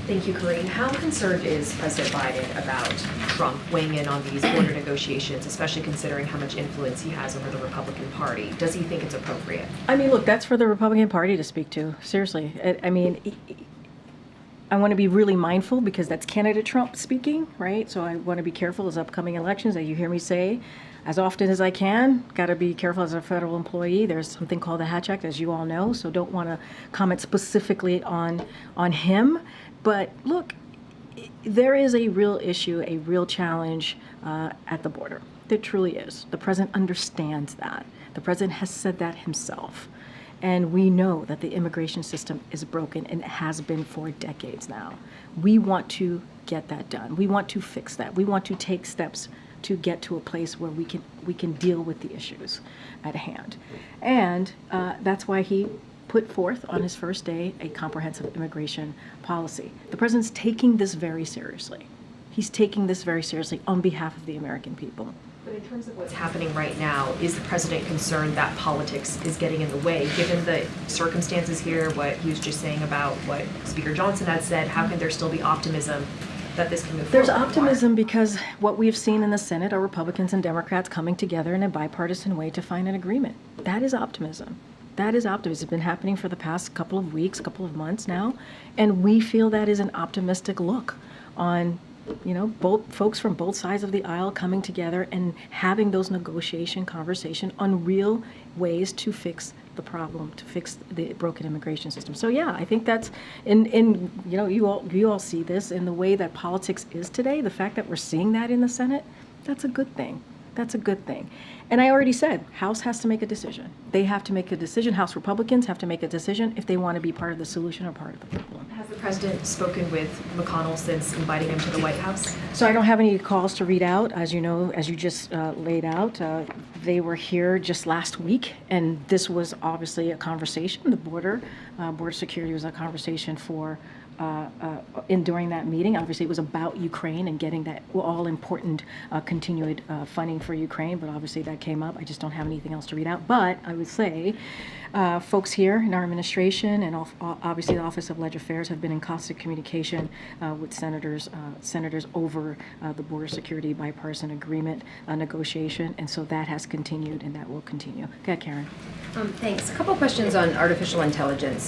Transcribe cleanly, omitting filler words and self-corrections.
Thank you, Karine. How concerned is President Biden about Trump weighing in on these border negotiations, especially considering how much influence he has over the Republican Party? Does he think it's appropriate? I mean, look, that's for the Republican Party to speak to. Seriously. I mean, I want to be really mindful because that's candidate Trump speaking, right? So I want to be careful as upcoming elections, as you hear me say, as often as I can. Got to be careful as a federal employee. There's something called the Hatch Act, as you all know, so don't want to comment specifically on him. But look, there is a real issue, a real challenge at the border. There truly is. The president understands that. The president has said that himself. And we know that the immigration system is broken and it has been for decades now. We want to get that done. We want to fix that. We want to take steps to get to a place where we can deal with the issues at hand. And that's why he put forth on his first day a comprehensive immigration policy. The president's taking this very seriously. He's taking this very seriously on behalf of the American people. But in terms of what's happening right now, is the president concerned that politics is getting in the way? Given the circumstances here, what he was just saying about what Speaker Johnson had said, how can there still be optimism that this can move There's forward? optimism because what we've seen in the Senate are Republicans and Democrats coming together in a bipartisan way to find an agreement. That is optimism. That is optimism. It's been happening for the past couple of weeks, couple of months now, and we feel that is an optimistic look on, you know, both folks from both sides of the aisle coming together and having those negotiation conversation on real ways to fix the problem, to fix the broken immigration system. So yeah, I think that's in you know, you all see this in the way that politics is today. The fact that we're seeing that in the Senate, that's a good thing. That's a good thing. And I already said, House has to make a decision. They have to make a decision. House Republicans have to make a decision if they want to be part of the solution or part of the problem. Has the president spoken with McConnell since inviting him to the White House? So I don't have any calls to read out. As you know, as you just laid out, they were here just last week, and this was obviously a conversation. The border security was a conversation for during that meeting. Obviously, it was about Ukraine and getting that all-important continued funding for Ukraine, but obviously that came up. I just don't have anything else to read out. But I would say folks here in our administration and obviously the Office of Legislative Affairs have been in constant communication with senators over the border security bipartisan agreement negotiation, and so that has continued and that will continue. Okay, Karen. Thanks. A couple questions on artificial intelligence.